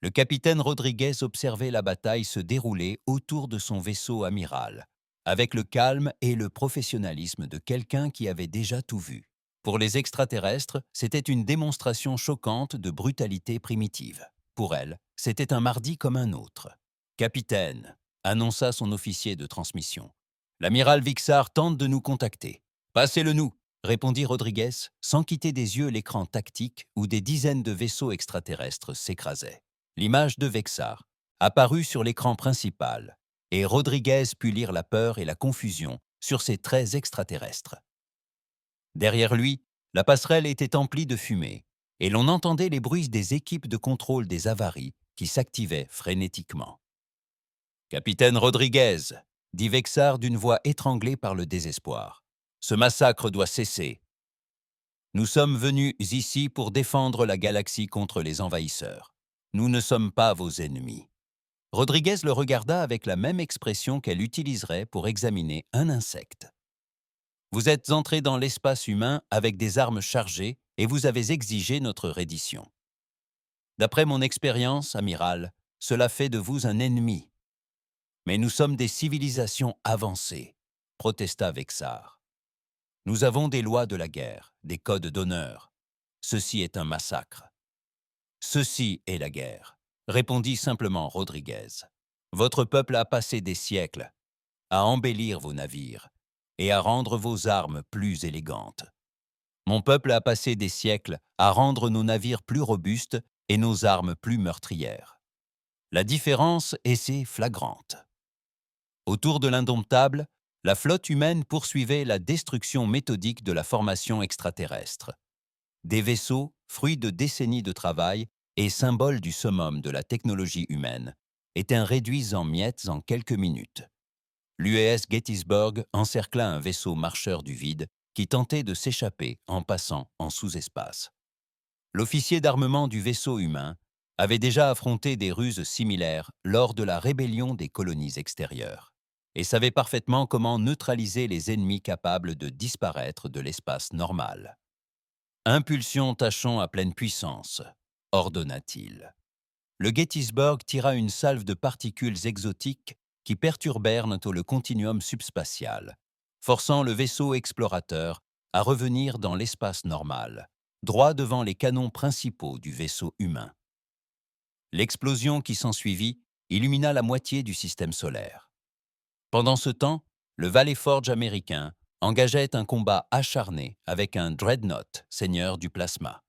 Speaker 1: Le capitaine Rodriguez observait la bataille se dérouler autour de son vaisseau amiral, avec le calme et le professionnalisme de quelqu'un qui avait déjà tout vu. Pour les extraterrestres, c'était une démonstration choquante de brutalité primitive. Pour elle, c'était un mardi comme un autre. « Capitaine », annonça son officier de transmission, « l'amiral Vixar tente de nous contacter. »« Passez-le nous », répondit Rodriguez, sans quitter des yeux l'écran tactique où des dizaines de vaisseaux extraterrestres s'écrasaient. L'image de Vexar apparut sur l'écran principal, et Rodriguez put lire la peur et la confusion sur ses traits extraterrestres. Derrière lui, la passerelle était emplie de fumée, et l'on entendait les bruits des équipes de contrôle des avaries qui s'activaient frénétiquement. « Capitaine Rodriguez », dit Vexar d'une voix étranglée par le désespoir, « ce massacre doit cesser. Nous sommes venus ici pour défendre la galaxie contre les envahisseurs. Nous ne sommes pas vos ennemis. » Rodriguez le regarda avec la même expression qu'elle utiliserait pour examiner un insecte. « Vous êtes entré dans l'espace humain avec des armes chargées et vous avez exigé notre reddition. D'après mon expérience, amiral, cela fait de vous un ennemi. Mais nous sommes des civilisations avancées, protesta Vexar. Nous avons des lois de la guerre, des codes d'honneur. Ceci est un massacre. Ceci est la guerre, répondit simplement Rodriguez. Votre peuple a passé des siècles à embellir vos navires et à rendre vos armes plus élégantes. Mon peuple a passé des siècles à rendre nos navires plus robustes et nos armes plus meurtrières. La différence est flagrante. Autour de l'Indomptable, la flotte humaine poursuivait la destruction méthodique de la formation extraterrestre. Des vaisseaux, fruits de décennies de travail et symboles du summum de la technologie humaine, étaient réduits en miettes en quelques minutes. L'UES Gettysburg encercla un vaisseau marcheur du vide qui tentait de s'échapper en passant en sous-espace. L'officier d'armement du vaisseau humain avait déjà affronté des ruses similaires lors de la rébellion des colonies extérieures et savait parfaitement comment neutraliser les ennemis capables de disparaître de l'espace normal. « Impulsion tâchons à pleine puissance », ordonna-t-il. Le Gettysburg tira une salve de particules exotiques qui perturbèrent le continuum subspatial, forçant le vaisseau explorateur à revenir dans l'espace normal, droit devant les canons principaux du vaisseau humain. L'explosion qui s'ensuivit illumina la moitié du système solaire. Pendant ce temps, le Valley Forge américain engageait un combat acharné avec un Dreadnought, seigneur du plasma.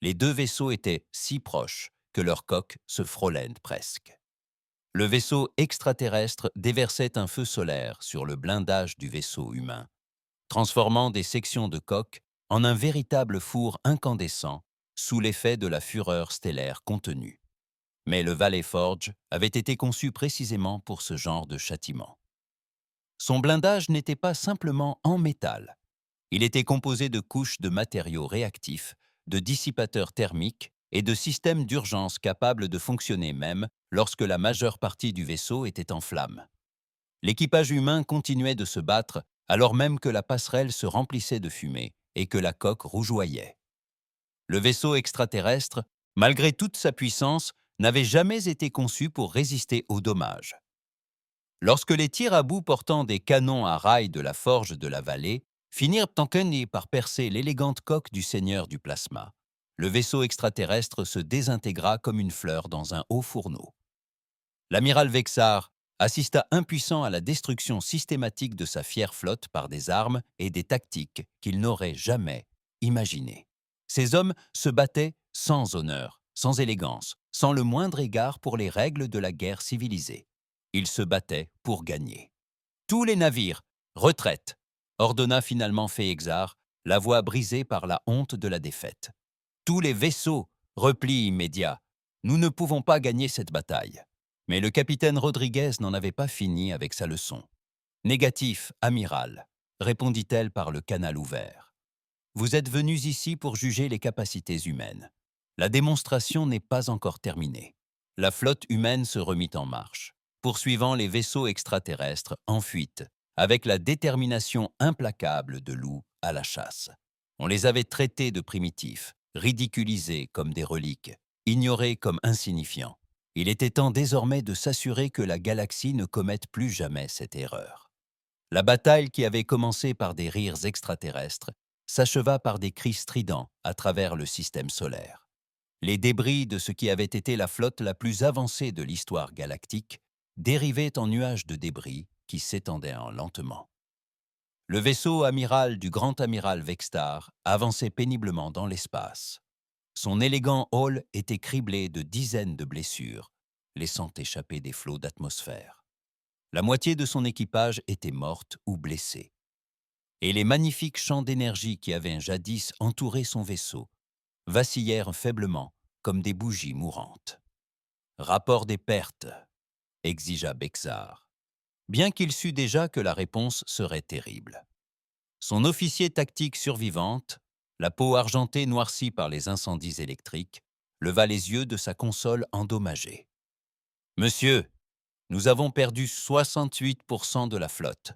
Speaker 1: Les deux vaisseaux étaient si proches que leurs coques se frôlaient presque. Le vaisseau extraterrestre déversait un feu solaire sur le blindage du vaisseau humain, transformant des sections de coque en un véritable four incandescent sous l'effet de la fureur stellaire contenue. Mais le Valley Forge avait été conçu précisément pour ce genre de châtiment. Son blindage n'était pas simplement en métal. Il était composé de couches de matériaux réactifs, de dissipateurs thermiques et de systèmes d'urgence capables de fonctionner même lorsque la majeure partie du vaisseau était en flammes. L'équipage humain continuait de se battre alors même que la passerelle se remplissait de fumée et que la coque rougeoyait. Le vaisseau extraterrestre, malgré toute sa puissance, n'avait jamais été conçu pour résister aux dommages. Lorsque les tirs à bout portant des canons à rails de la forge de la vallée finirent en par percer l'élégante coque du seigneur du plasma, le vaisseau extraterrestre se désintégra comme une fleur dans un haut fourneau. L'amiral Vexar assista impuissant à la destruction systématique de sa fière flotte par des armes et des tactiques qu'il n'aurait jamais imaginées. Ces hommes se battaient sans honneur, sans élégance, sans le moindre égard pour les règles de la guerre civilisée. Ils se battaient pour gagner. Tous les navires, retraite, ordonna finalement Feixar, la voix brisée par la honte de la défaite. Tous les vaisseaux, repli immédiat. Nous ne pouvons pas gagner cette bataille. Mais le capitaine Rodriguez n'en avait pas fini avec sa leçon. Négatif, amiral, répondit-elle par le canal ouvert. Vous êtes venus ici pour juger les capacités humaines. La démonstration n'est pas encore terminée. La flotte humaine se remit en marche, poursuivant les vaisseaux extraterrestres en fuite, avec la détermination implacable de loups à la chasse. On les avait traités de primitifs, ridiculisés comme des reliques, ignorés comme insignifiants. Il était temps désormais de s'assurer que la galaxie ne commette plus jamais cette erreur. La bataille qui avait commencé par des rires extraterrestres s'acheva par des cris stridents à travers le système solaire. Les débris de ce qui avait été la flotte la plus avancée de l'histoire galactique dérivaient en nuages de débris qui s'étendaient en lentement. Le vaisseau amiral du grand amiral Vextar avançait péniblement dans l'espace. Son élégant hall était criblé de dizaines de blessures, laissant échapper des flots d'atmosphère. La moitié de son équipage était morte ou blessée. Et les magnifiques champs d'énergie qui avaient jadis entouré son vaisseau vacillèrent faiblement comme des bougies mourantes. Rapport des pertes, exigea Bexar, bien qu'il sût déjà que la réponse serait terrible. Son officier tactique survivante, la peau argentée noircie par les incendies électriques, leva les yeux de sa console endommagée. « Monsieur, nous avons perdu 68% de la flotte.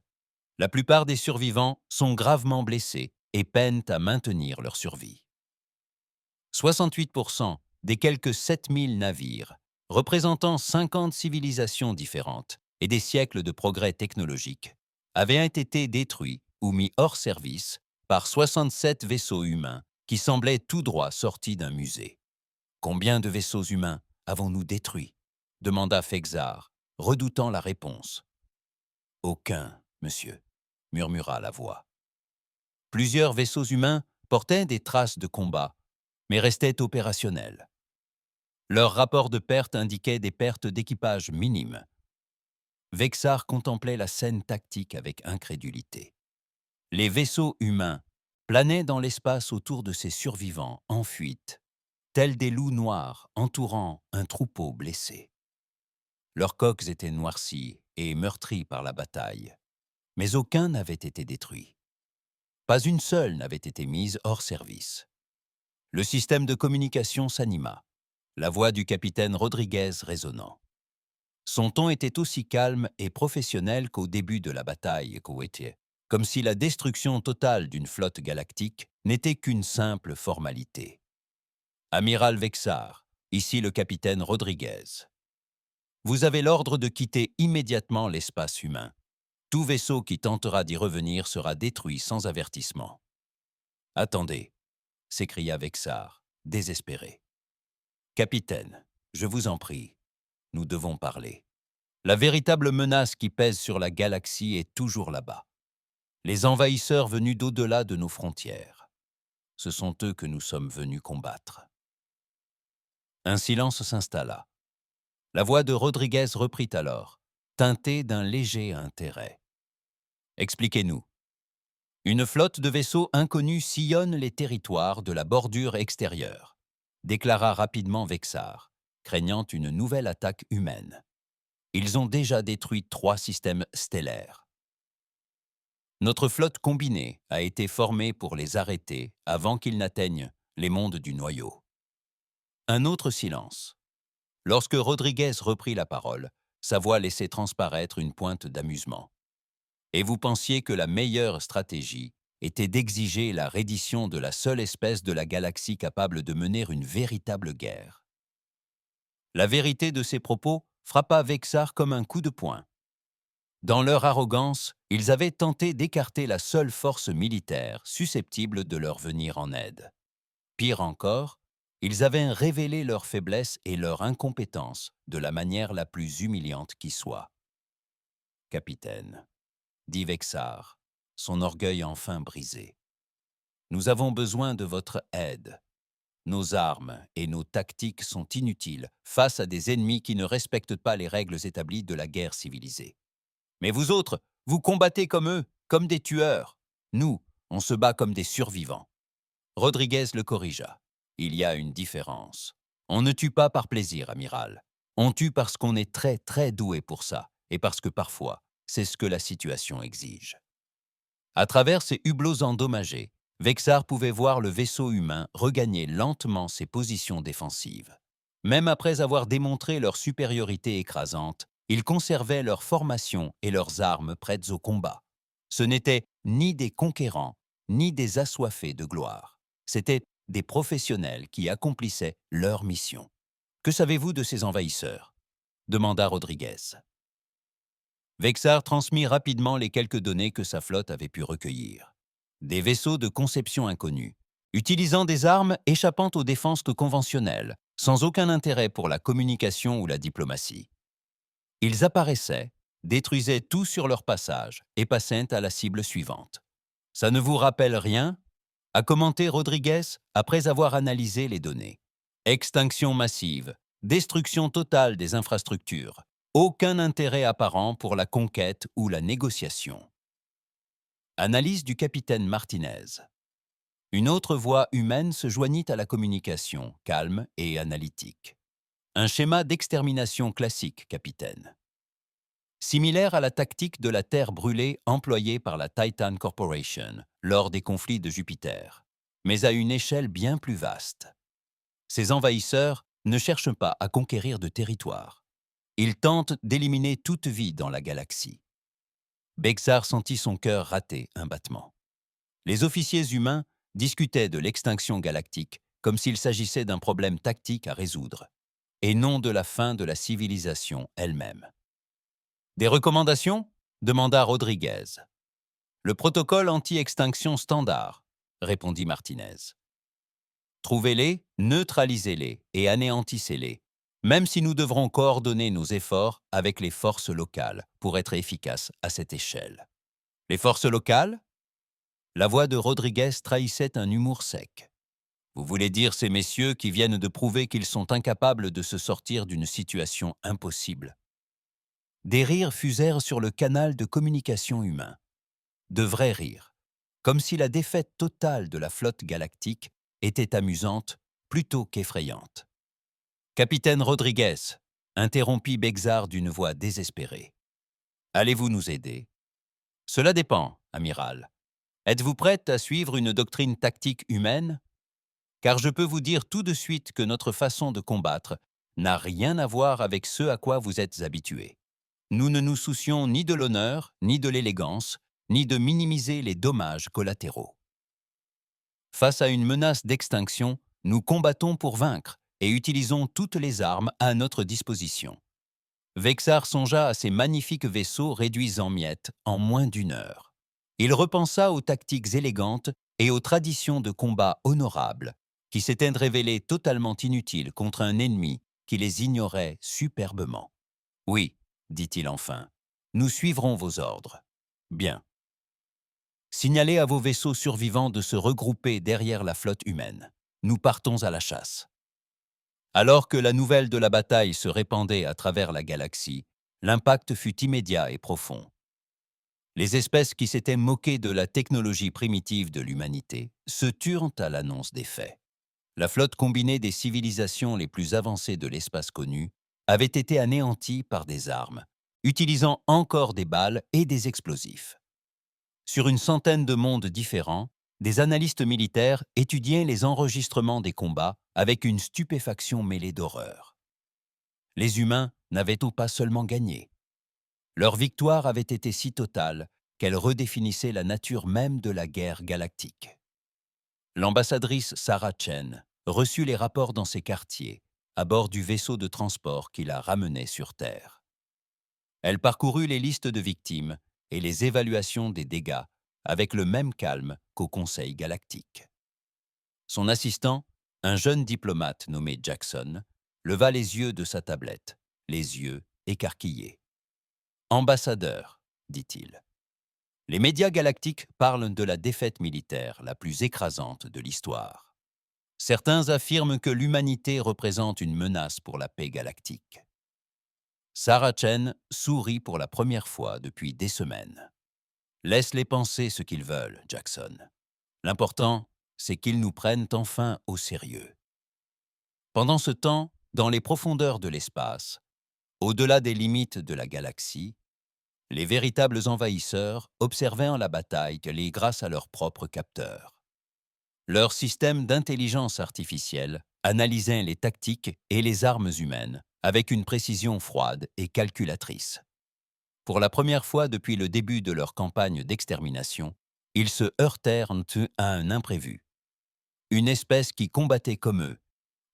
Speaker 1: La plupart des survivants sont gravement blessés et peinent à maintenir leur survie. 68% des quelques 7000 navires, représentant 50 civilisations différentes et des siècles de progrès technologiques, avaient été détruits ou mis hors service par 67 vaisseaux humains qui semblaient tout droit sortis d'un musée. Combien de vaisseaux humains avons-nous détruits ? Demanda Fexar, redoutant la réponse. Aucun, monsieur, murmura la voix. Plusieurs vaisseaux humains portaient des traces de combat, mais restaient opérationnels. Leur rapport de perte indiquait des pertes d'équipage minimes. Vexar contemplait la scène tactique avec incrédulité. Les vaisseaux humains planaient dans l'espace autour de ces survivants en fuite, tels des loups noirs entourant un troupeau blessé. Leurs coques étaient noircies et meurtries par la bataille, mais aucun n'avait été détruit. Pas une seule n'avait été mise hors service. Le système de communication s'anima, la voix du capitaine Rodriguez résonnant. Son ton était aussi calme et professionnel qu'au début de la bataille, Kowetier, comme si la destruction totale d'une flotte galactique n'était qu'une simple formalité. Amiral Vexar, ici le capitaine Rodriguez. Vous avez l'ordre de quitter immédiatement l'espace humain. Tout vaisseau qui tentera d'y revenir sera détruit sans avertissement. Attendez, s'écria Vexar, désespéré. Capitaine, je vous en prie, nous devons parler. La véritable menace qui pèse sur la galaxie est toujours là-bas. Les envahisseurs venus d'au-delà de nos frontières. Ce sont eux que nous sommes venus combattre. Un silence s'installa. La voix de Rodriguez reprit alors, teintée d'un léger intérêt. « Expliquez-nous. » Une flotte de vaisseaux inconnus sillonne les territoires de la bordure extérieure, déclara rapidement Vexar, craignant une nouvelle attaque humaine. Ils ont déjà détruit 3 systèmes stellaires. Notre flotte combinée a été formée pour les arrêter avant qu'ils n'atteignent les mondes du noyau. Un autre silence. Lorsque Rodriguez reprit la parole, sa voix laissait transparaître une pointe d'amusement. Et vous pensiez que la meilleure stratégie était d'exiger la reddition de la seule espèce de la galaxie capable de mener une véritable guerre. La vérité de ces propos frappa Vexar comme un coup de poing. Dans leur arrogance, ils avaient tenté d'écarter la seule force militaire susceptible de leur venir en aide. Pire encore, ils avaient révélé leur faiblesse et leur incompétence de la manière la plus humiliante qui soit. « Capitaine, » dit Vexar, son orgueil enfin brisé, « nous avons besoin de votre aide. Nos armes et nos tactiques sont inutiles face à des ennemis qui ne respectent pas les règles établies de la guerre civilisée. Mais vous autres, vous combattez comme eux, comme des tueurs. Nous, on se bat comme des survivants. » Rodriguez le corrigea. « Il y a une différence. On ne tue pas par plaisir, amiral. On tue parce qu'on est très, très doué pour ça, et parce que parfois, c'est ce que la situation exige. » À travers ces hublots endommagés, Vexar pouvait voir le vaisseau humain regagner lentement ses positions défensives. Même après avoir démontré leur supériorité écrasante, ils conservaient leur formation et leurs armes prêtes au combat. Ce n'étaient ni des conquérants, ni des assoiffés de gloire. C'étaient des professionnels qui accomplissaient leur mission. « Que savez-vous de ces envahisseurs ?» demanda Rodriguez. Vexar transmit rapidement les quelques données que sa flotte avait pu recueillir. Des vaisseaux de conception inconnue, utilisant des armes échappant aux défenses conventionnelles, sans aucun intérêt pour la communication ou la diplomatie. Ils apparaissaient, détruisaient tout sur leur passage et passaient à la cible suivante. « Ça ne vous rappelle rien ?» a commenté Rodriguez après avoir analysé les données. « Extinction massive, destruction totale des infrastructures, aucun intérêt apparent pour la conquête ou la négociation. » Analyse du capitaine Martinez. Une autre voix humaine se joignit à la communication, calme et analytique. « Un schéma d'extermination classique, capitaine. Similaire à la tactique de la Terre brûlée employée par la Titan Corporation lors des conflits de Jupiter, mais à une échelle bien plus vaste. Ces envahisseurs ne cherchent pas à conquérir de territoire. Ils tentent d'éliminer toute vie dans la galaxie. » Vexar sentit son cœur rater un battement. Les officiers humains discutaient de l'extinction galactique comme s'il s'agissait d'un problème tactique à résoudre, et non de la fin de la civilisation elle-même. « Des recommandations ?» demanda Rodriguez. « Le protocole anti-extinction standard », répondit Martinez. « Trouvez-les, neutralisez-les et anéantissez-les, même si nous devrons coordonner nos efforts avec les forces locales pour être efficaces à cette échelle. » « Les forces locales ?» La voix de Rodriguez trahissait un humour sec. « Vous voulez dire ces messieurs qui viennent de prouver qu'ils sont incapables de se sortir d'une situation impossible. » Des rires fusèrent sur le canal de communication humain. De vrais rires, comme si la défaite totale de la flotte galactique était amusante plutôt qu'effrayante. « Capitaine Rodriguez » interrompit Vexar d'une voix désespérée. « Allez-vous nous aider ?»« Cela dépend, amiral. Êtes-vous prête à suivre une doctrine tactique humaine ? Car je peux vous dire tout de suite que notre façon de combattre n'a rien à voir avec ce à quoi vous êtes habitués. Nous ne nous soucions ni de l'honneur, ni de l'élégance, ni de minimiser les dommages collatéraux. Face à une menace d'extinction, nous combattons pour vaincre et utilisons toutes les armes à notre disposition. » Vexar songea à ces magnifiques vaisseaux réduits en miettes en moins d'1 heure. Il repensa aux tactiques élégantes et aux traditions de combat honorables qui s'étaient révélées totalement inutiles contre un ennemi qui les ignorait superbement. « Oui, » dit-il enfin, « nous suivrons vos ordres. » « Bien. Signalez à vos vaisseaux survivants de se regrouper derrière la flotte humaine. Nous partons à la chasse. » Alors que la nouvelle de la bataille se répandait à travers la galaxie, l'impact fut immédiat et profond. Les espèces qui s'étaient moquées de la technologie primitive de l'humanité se turent à l'annonce des faits. La flotte combinée des civilisations les plus avancées de l'espace connu avait été anéantie par des armes, utilisant encore des balles et des explosifs. Sur une centaine de mondes différents, des analystes militaires étudiaient les enregistrements des combats avec une stupéfaction mêlée d'horreur. Les humains n'avaient pas seulement gagné. Leur victoire avait été si totale qu'elle redéfinissait la nature même de la guerre galactique. L'ambassadrice Sarah Chen reçut les rapports dans ses quartiers, à bord du vaisseau de transport qui la ramenait sur Terre. Elle parcourut les listes de victimes et les évaluations des dégâts avec le même calme qu'au Conseil galactique. Son assistant, un jeune diplomate nommé Jackson, leva les yeux de sa tablette, les yeux écarquillés. « Ambassadeur, dit-il, les médias galactiques parlent de la défaite militaire la plus écrasante de l'histoire. Certains affirment que l'humanité représente une menace pour la paix galactique. » Sarah Chen sourit pour la première fois depuis des semaines. « Laisse-les penser ce qu'ils veulent, Jackson. L'important, c'est qu'ils nous prennent enfin au sérieux. » Pendant ce temps, dans les profondeurs de l'espace, au-delà des limites de la galaxie, les véritables envahisseurs observaient la bataille grâce à leurs propres capteurs. Leur système d'intelligence artificielle analysait les tactiques et les armes humaines avec une précision froide et calculatrice. Pour la première fois depuis le début de leur campagne d'extermination, ils se heurtèrent à un imprévu. Une espèce qui combattait comme eux,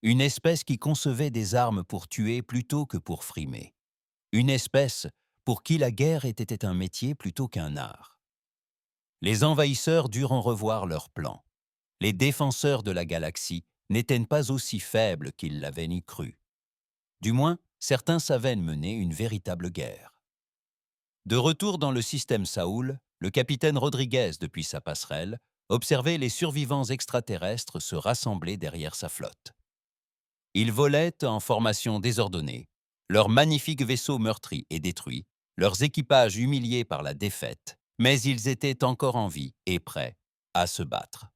Speaker 1: une espèce qui concevait des armes pour tuer plutôt que pour frimer, une espèce pour qui la guerre était un métier plutôt qu'un art. Les envahisseurs durent en revoir leurs plans. Les défenseurs de la galaxie n'étaient pas aussi faibles qu'ils l'avaient ni cru. Du moins, certains savaient mener une véritable guerre. De retour dans le système Saoul, le capitaine Rodriguez, depuis sa passerelle, observait les survivants extraterrestres se rassembler derrière sa flotte. Ils volaient en formation désordonnée, leurs magnifiques vaisseaux meurtris et détruits, leurs équipages humiliés par la défaite, mais ils étaient encore en vie et prêts à se battre.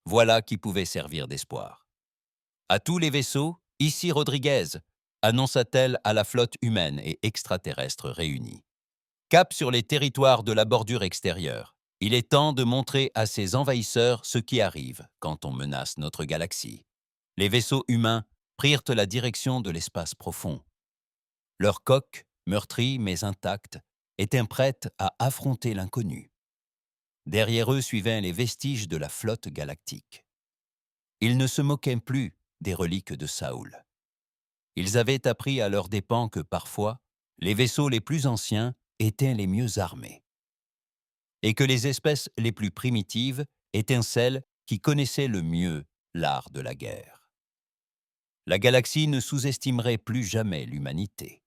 Speaker 1: Voilà qui pouvait servir d'espoir. « À tous les vaisseaux, ici Rodriguez », annonça-t-elle à la flotte humaine et extraterrestre réunie. « Cap sur les territoires de la bordure extérieure. Il est temps de montrer à ces envahisseurs ce qui arrive quand on menace notre galaxie. » Les vaisseaux humains prirent la direction de l'espace profond. Leurs coques, meurtries mais intactes, étaient prêtes à affronter l'inconnu. Derrière eux suivaient les vestiges de la flotte galactique. Ils ne se moquaient plus des reliques de Saoul. Ils avaient appris à leurs dépens que parfois, les vaisseaux les plus anciens étaient les mieux armés. Et que les espèces les plus primitives étaient celles qui connaissaient le mieux l'art de la guerre. La galaxie ne sous-estimerait plus jamais l'humanité.